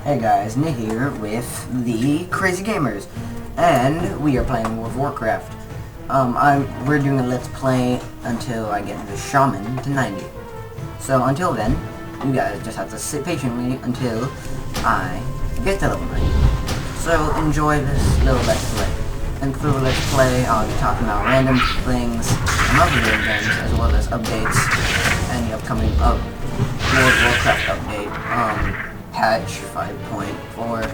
Hey guys, Nick here with the Crazy Gamers, and we are playing World of Warcraft. We're doing a let's play until I get the Shaman to 90. So until then, you guys just have to sit patiently until I get to level 90. So enjoy this little let's play. And through let's play, I'll be talking about random things and other video games, as well as updates and the upcoming World of Warcraft update. Patch 5.4,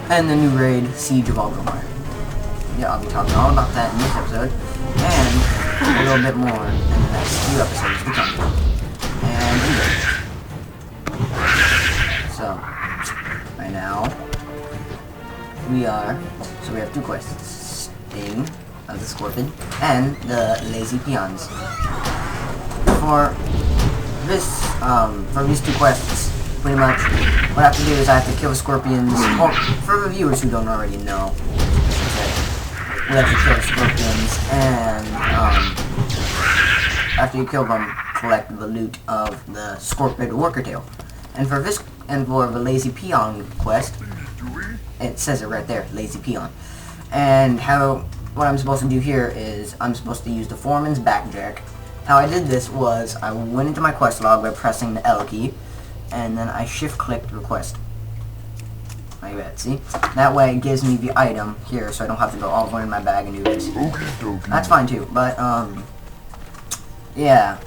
and the new raid, Siege of Orgrimmar. Yeah, I'll be talking all about that in this episode, and a little bit more in the next few episodes to come. And enjoy. So, right now, we have two quests, Sting of the Scorpion, and the Lazy Peons. For these two quests, pretty much, what I have to do is I have to kill the scorpions. Well, for the viewers who don't already know, we have to kill the scorpions, and after you kill them, collect the loot of the Scorpid Worker Tail. And for the Lazy Peon quest, it says it right there, Lazy Peon. And what I'm supposed to do here is I'm supposed to use the Foreman's Backjack. How I did this was I went into my quest log by pressing the L key, and then I shift-clicked request. Like that, see? That way it gives me the item here, so I don't have to go all the way in my bag and do this. That's fine too, but, yeah.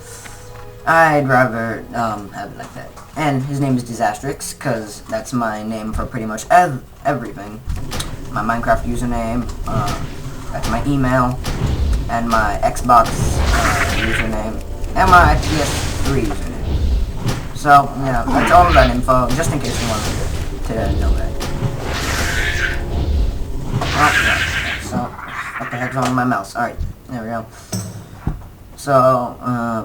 I'd rather, have it like that. And his name is Disastrix, because that's my name for pretty much everything. My Minecraft username, that's my email, and my Xbox, username, and my PS3 username. So, yeah, that's all of that info, just in case you wanted to know that. Oh, so, what the heck's wrong with my mouse? Alright, there we go. So,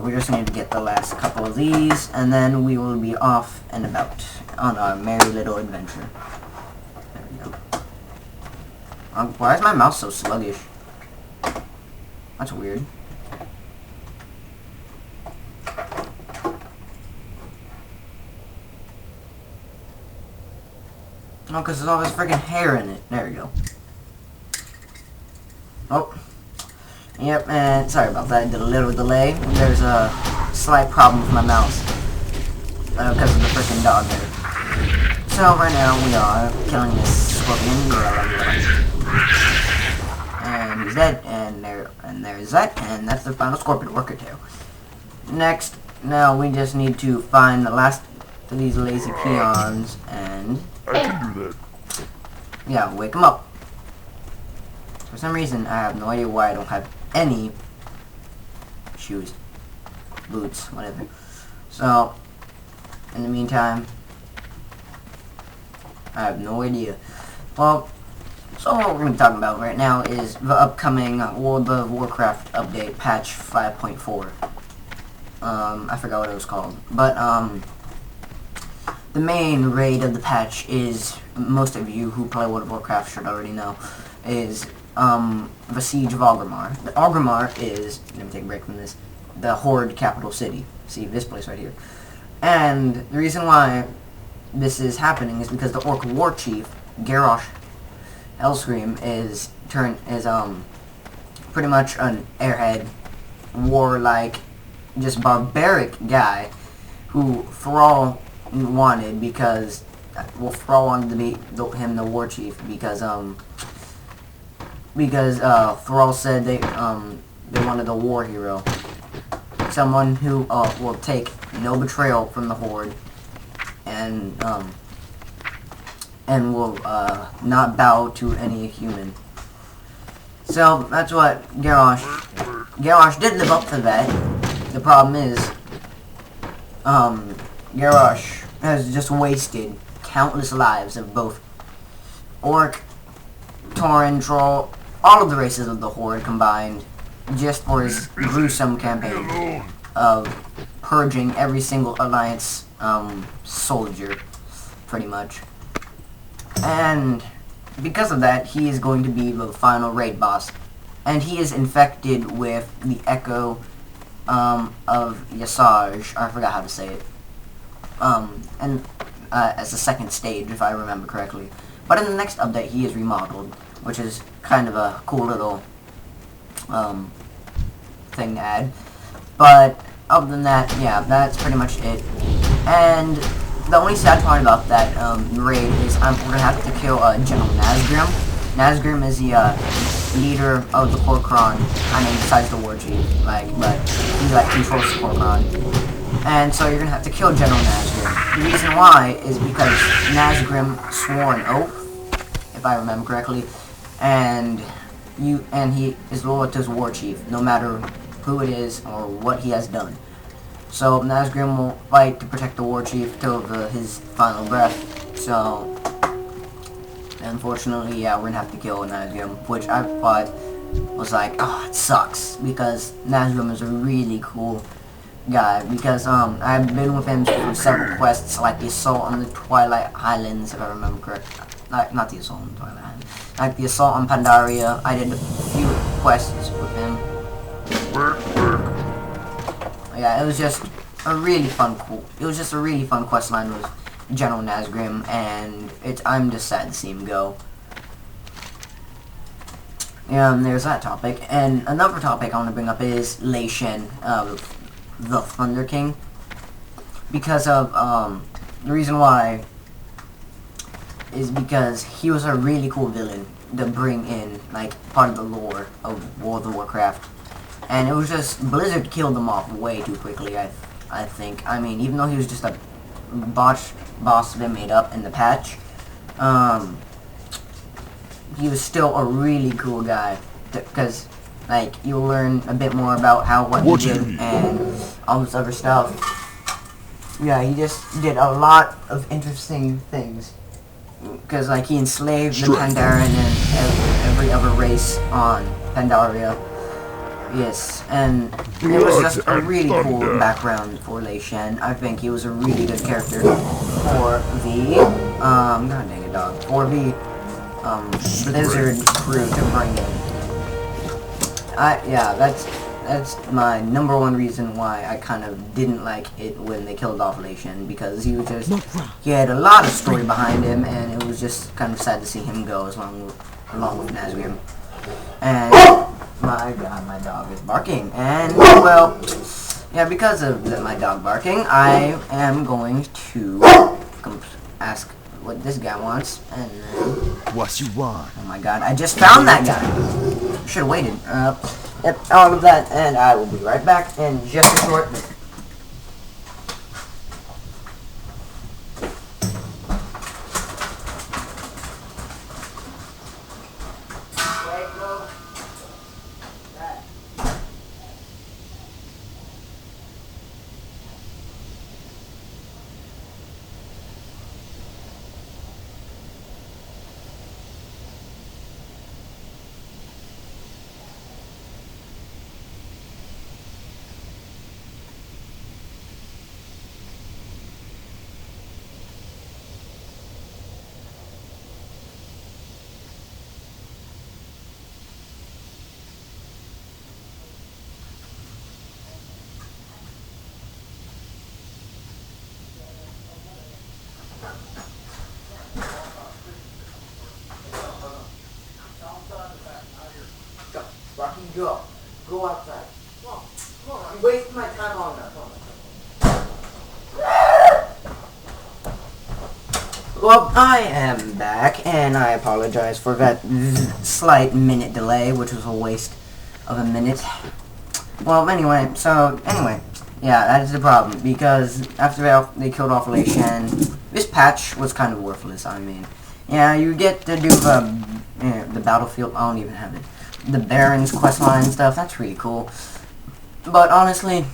we just need to get the last couple of these, and then we will be off and about on our merry little adventure. There we go. Why is my mouse so sluggish? That's weird. No, because there's all this freaking hair in it. There we go. Oh. Yep, and sorry about that. I did a little delay. There's a slight problem with my mouse. Because of the freaking dog there. So, right now, we are killing this scorpion. And he's dead. And there's that. And that's the final Scorpid Worker Tail. Next, now we just need to find the last of these Lazy Peons and... I can do that. Yeah, wake them up. For some reason, I have no idea why I don't have any shoes, boots, whatever. So, in the meantime, I have no idea. Well, so what we're going to be talking about right now is the upcoming World of Warcraft update, patch 5.4. I forgot what it was called, but, the main raid of the patch is, most of you who play World of Warcraft should already know, is the Siege of Orgrimmar. The Orgrimmar is, let me take a break from this, the Horde capital city. See, this place right here. And the reason why this is happening is because the Orc war chief, Garrosh Hellscream, is pretty much an airhead, warlike, just barbaric guy who Thrall wanted because, well, Thrall wanted to be him the war chief because Thrall said they wanted a war hero, someone who will take no betrayal from the Horde and will not bow to any human. So that's what Garrosh did live up to that. The problem is Garrosh has just wasted countless lives of both Orc, Tauren, Troll, all of the races of the Horde combined, just for his gruesome campaign of purging every single Alliance soldier, pretty much. And because of that, he is going to be the final raid boss. And he is infected with the Echo of Yasaj. I forgot how to say it. And as a second stage, if I remember correctly. But in the next update, he is remodeled, which is kind of a cool little thing to add. But other than that, yeah, that's pretty much it. And the only sad part about that raid is we're gonna have to kill General Nazgrim. Nazgrim is the leader of the Kor'kron. I mean, besides the war chief, but he controls the Kor'kron. And so you're gonna have to kill General Nazgrim. The reason why is because Nazgrim swore an oath, if I remember correctly, and he is loyal to his war chief, no matter who it is or what he has done. So Nazgrim will fight to protect the war chief till his final breath. So unfortunately, yeah, we're gonna have to kill Nazgrim, which I thought was like, oh, it sucks, because Nazgrim is a really cool guy, because I've been with him for several quests, like the Assault on the Twilight Highlands, if I remember correctly. Not the Assault on the Twilight Highlands. Like the Assault on Pandaria. I did a few quests with him. Yeah, it was just a really fun quest line with General Nazgrim, and I'm just sad to see him go. There's that topic. And another topic I want to bring up is Lei Shen, the Thunder King. Because of, the reason why is because he was a really cool villain to bring in, like, part of the lore of World of Warcraft. And it was just, Blizzard killed him off way too quickly, I think. I mean, even though he was just a boss they made up in the patch, he was still a really cool guy, because, like, you'll learn a bit more about what he did and all this other stuff. Yeah, he just did a lot of interesting things, because, like, he enslaved the Pandaren and every other race on Pandaria. Yes, and it was just a really cool background for Lei Shen. I think he was a really good character for the, god dang it, dog, for the, Blizzard crew to bring in. Yeah, that's my number one reason why I kind of didn't like it when they killed off Lei Shen, because he had a lot of story behind him, and it was just kind of sad to see him go along with Nazgrim. And my god, my dog is barking, and, well, yeah, because of my dog barking, I am going to ask what this guy wants, and then... What you want? Oh my god, I just found that guy! Should've waited. Yep, all of that, and I will be right back in just a short bit. Rocky, go. Go outside. Come on. I'm wasting my time on that. Well, I am back, and I apologize for that slight minute delay, which was a waste of a minute. Well, anyway, yeah, that is the problem, because after they killed off Lei Shen, this patch was kind of worthless, I mean. Yeah, you get to do the battlefield, I don't even have it. The Baron's questline and stuff, that's really cool. But honestly,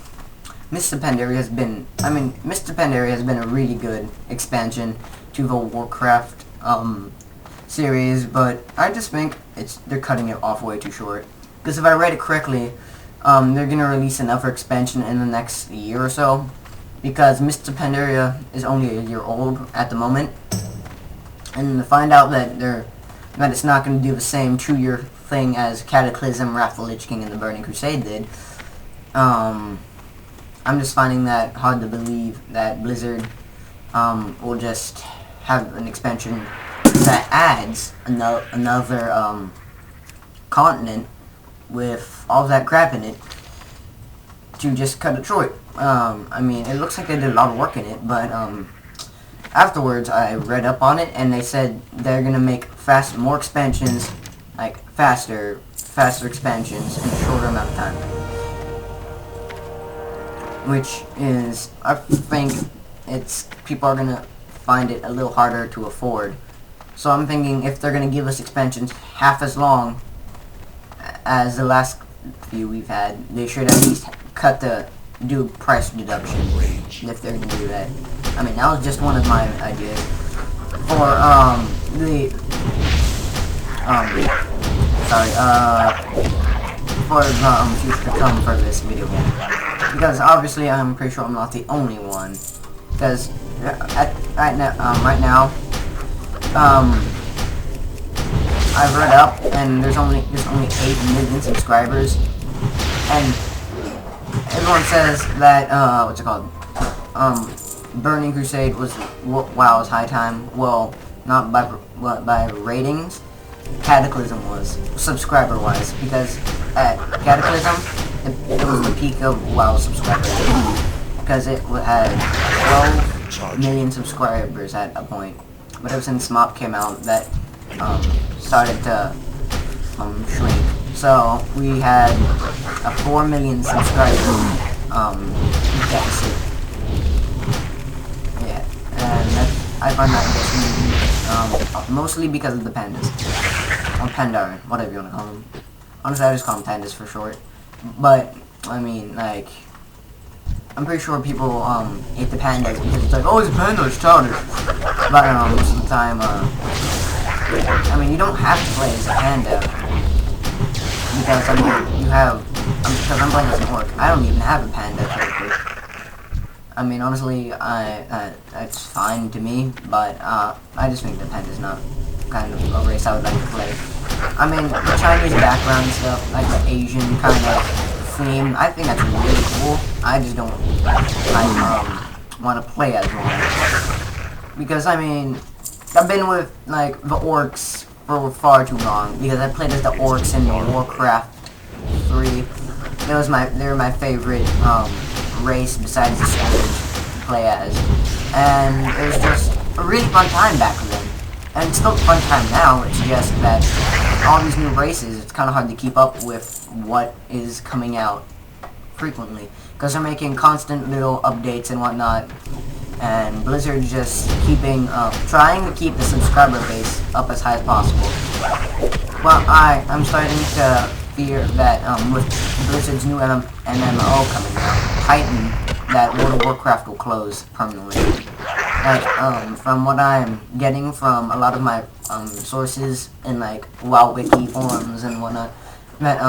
Mists of Pandaria has been a really good expansion to the Warcraft series, but I just think they're cutting it off way too short. Because if I read it correctly, they're gonna release another expansion in the next year or so, because Mists of Pandaria is only a year old at the moment, and to find out that it's not gonna do the same 2-year thing as Cataclysm, Wrath of the Lich King, and the Burning Crusade did. I'm just finding that hard to believe that Blizzard we'll just have an expansion that adds another continent with all that crap in it to just cut Detroit. I mean, it looks like they did a lot of work in it, but afterwards I read up on it, and they said they're gonna make more expansions, like faster expansions in a shorter amount of time. Which is, I think, people are gonna find it a little harder to afford. So I'm thinking if they're gonna give us expansions half as long as the last few we've had, they should at least do price reduction if they're gonna do that. I mean, that was just one of my ideas for for the future to come for this video game, because obviously I'm pretty sure I'm not the only one. Because right now, I've read up, and there's only 8 million subscribers, and everyone says that what's it called? Burning Crusade was WoW's high time. Well, not by ratings. Cataclysm was subscriber-wise, because at Cataclysm it was the peak of WoW subscribers, because it had 12 million subscribers at a point. But ever since MOP came out, that started to shrink. So we had a 4 million subscriber deficit. Yeah, and I find that mostly because of the pandas. Or Pandaren, whatever you want to call them. Honestly, I just call them pandas for short. But, I mean, like, I'm pretty sure people hate the pandas because it's like, oh, it's a panda, it's childish. But most of the time, I mean, you don't have to play as a panda. Because, I mean, because I'm playing as an orc. I don't even have a panda character. I mean, honestly, it's fine to me, but I just think the panda's not kind of a race I would like to play. I mean, the Chinese background stuff, like the Asian kind of theme, I think that's really cool. I just don't want to play as one. Because, I mean, I've been with, like, the orcs for far too long, because I played as the orcs in Warcraft 3. They were my favorite, race besides the Scourge to play as. And it was just a really fun time back then. And it's still a fun time now, it's just that all these new races, it's kind of hard to keep up with what is coming out frequently. Because they're making constant little updates and whatnot. And Blizzard's just trying to keep the subscriber base up as high as possible. Well, I'm starting to fear that with Blizzard's new MMO coming out, Titan, that World of Warcraft will close permanently. Like, from what I'm getting from a lot of my sources in, like, WoW Wiki forums and whatnot, that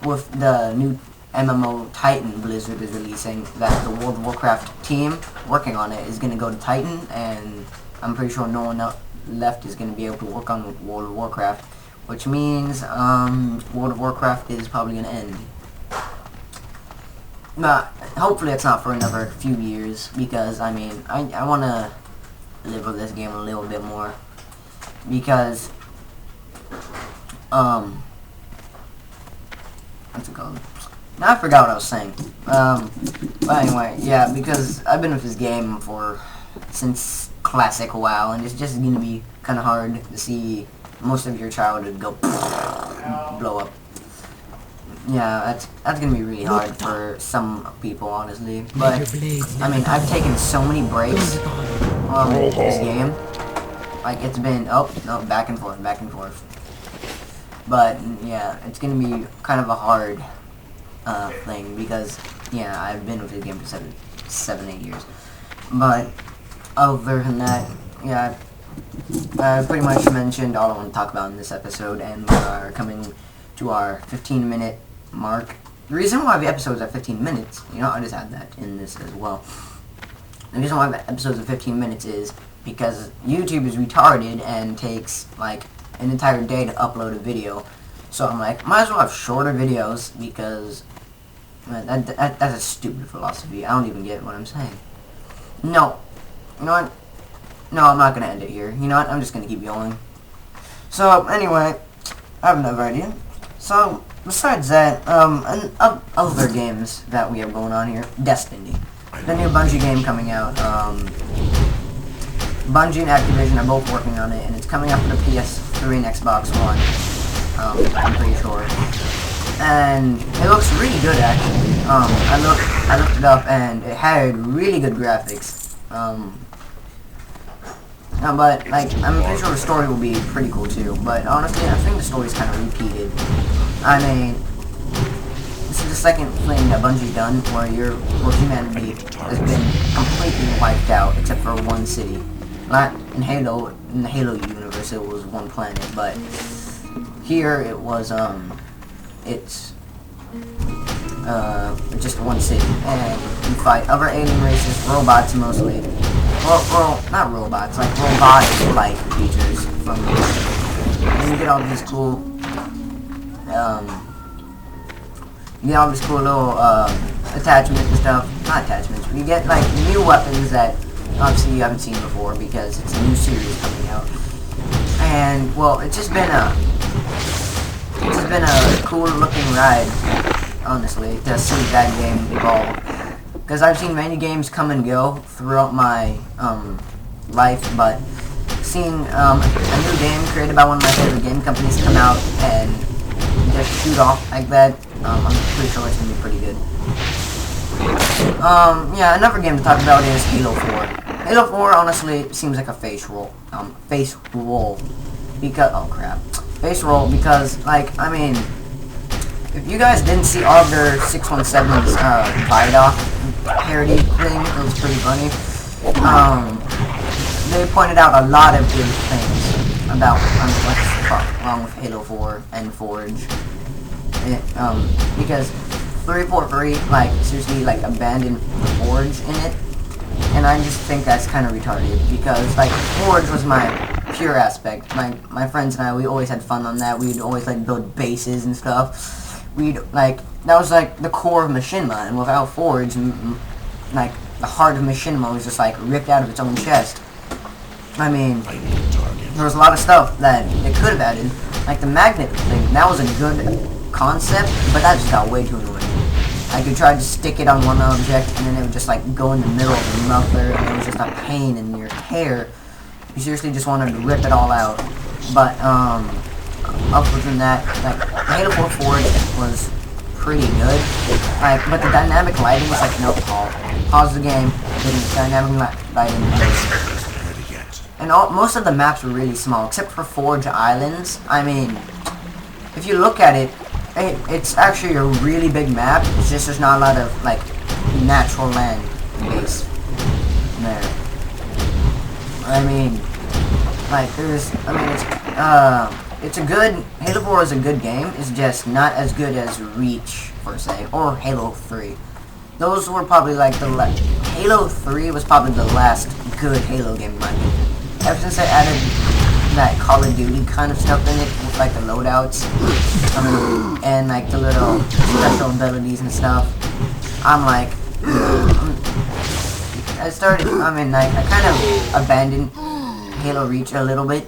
with the new MMO Titan Blizzard is releasing, that the World of Warcraft team working on it is going to go to Titan, and I'm pretty sure no one left is going to be able to work on World of Warcraft, which means World of Warcraft is probably going to end. But hopefully it's not for another few years, because I mean, I want to live with this game a little bit more, because what's it called? Now I forgot what I was saying. But anyway, yeah, because I've been with this game since classic WoW, and it's just gonna be kind of hard to see most of your childhood go blow up. Yeah, that's gonna be really hard for some people, honestly. But I mean, I've taken so many breaks on this game. Like, it's been back and forth, back and forth. But yeah, it's gonna be kind of a hard thing, because yeah, I've been with the game for 8 years. But other than that, yeah, I pretty much mentioned all I want to talk about in this episode, and we are coming to our 15-minute mark. The reason why the episodes are 15 minutes, I just add that in this as well. The reason why the episodes are 15 minutes is because YouTube is retarded and takes like an entire day to upload a video. So I'm like, might as well have shorter videos, because that's a stupid philosophy. I don't even get what I'm saying. No, You know what? No, I'm not gonna end it here. You know what? I'm just gonna keep going. So, anyway, I have another idea. So, besides that, and other games that we have going on here, Destiny. The new Bungie game coming out. Bungie and Activision are both working on it, and it's coming out for the PS3 and Xbox One. I'm pretty sure. And it looks really good, actually. I looked it up, and it had really good graphics. But, like, I'm pretty sure the story will be pretty cool, too. But, honestly, I think the story's kind of repeated. I mean, this is the second thing that Bungie done where humanity has been completely wiped out, except for one city. Not in the Halo universe, it was one planet, but here it was, it's just one city, and you fight other alien races, robots mostly. Well, not robots, like robotic-like creatures from and you get all these cool, little, attachments and stuff. Not attachments, but you get, like, new weapons that obviously you haven't seen before because it's a new series coming out. And, well, it's just been a cool looking ride, honestly, to see that game evolve. Because I've seen many games come and go throughout my life, but seeing a new game created by one of my favorite game companies come out and just shoot off like that, I'm pretty sure it's going to be pretty good. Yeah, another game to talk about is Halo 4. Halo 4 honestly seems like a face roll. Because, like, I mean, if you guys didn't see all of their 617's Vidoc parody thing, it was pretty funny. They pointed out a lot of good things about what's wrong with Halo 4 and Forge. Because 343, like, seriously, like, abandoned Forge in it. And I just think that's kind of retarded, because, like, Forge was my pure aspect. My friends and I, we always had fun on that. We'd always, like, build bases and stuff. That was, like, the core of Machinima, and without Forge, like, the heart of Machinima was just, like, ripped out of its own chest. I mean, there was a lot of stuff that it could have added, like the magnet thing. That was a good concept, but that just got way too annoying. Like, you tried to stick it on one object, and then it would just, like, go in the middle of the muffler, and it was just a pain in your hair. You seriously just wanted to rip it all out. But, other than that, like, Halo 4 Forge was pretty good. Like, but the dynamic lighting was like, no, pause the game, getting dynamic lighting. And most of the maps were really small, except for Forge Islands. I mean, if you look at it, it's actually a really big map. It's just there's not a lot of, like, natural land base there. I mean, like, it's a good, Halo 4 is a good game. It's just not as good as Reach, per se, or Halo 3. Those were probably, like, Halo 3 was probably the last good Halo game in my opinion. Ever since I added that Call of Duty kind of stuff in it, with, like, the loadouts, and, like, the little special abilities and stuff, I'm like, I kind of abandoned Halo Reach a little bit,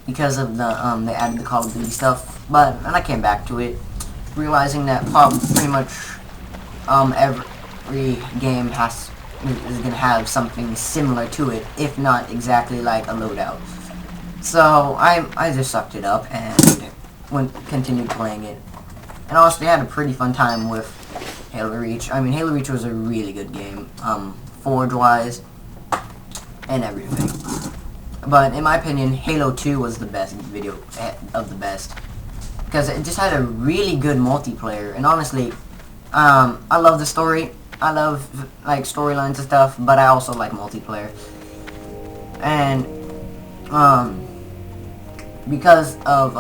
because of the, they added the Call of Duty stuff, and I came back to it, realizing that pretty much, every game is gonna have something similar to it, if not exactly like a loadout. So, I just sucked it up, and continued playing it, and honestly, I had a pretty fun time with Halo Reach. I mean, Halo Reach was a really good game, Forge-wise, and everything. But in my opinion, Halo 2 was the best video of the best, because it just had a really good multiplayer. And honestly, I love the story. I love, like, storylines and stuff, but I also like multiplayer. And because of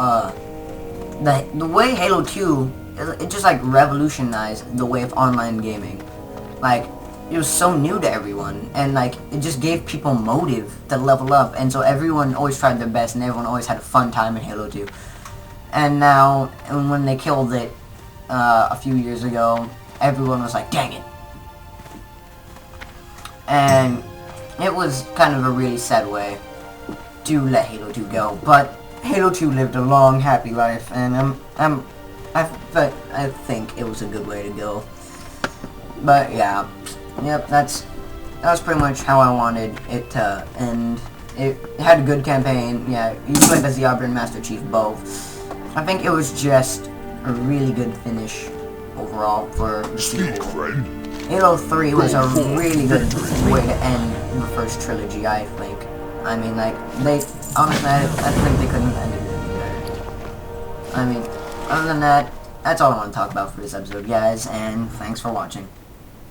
the way Halo 2, it just, like, revolutionized the way of online gaming. Like, it was so new to everyone, and, like, it just gave people motive to level up, and so everyone always tried their best, and everyone always had a fun time in Halo 2. And now, when they killed it a few years ago, everyone was like, dang it. And it was kind of a really sad way to let Halo 2 go, but Halo 2 lived a long, happy life, and I think it was a good way to go. But yeah, yep, that was pretty much how I wanted it to end. It had a good campaign. Yeah, you played as the Arbiter and Master Chief both. I think it was just a really good finish overall for the sequel. Halo 3 was a really good way to end the first trilogy, I think. I mean, like, honestly, I think they couldn't have ended it any better. I mean, other than that, that's all I want to talk about for this episode, guys, and thanks for watching.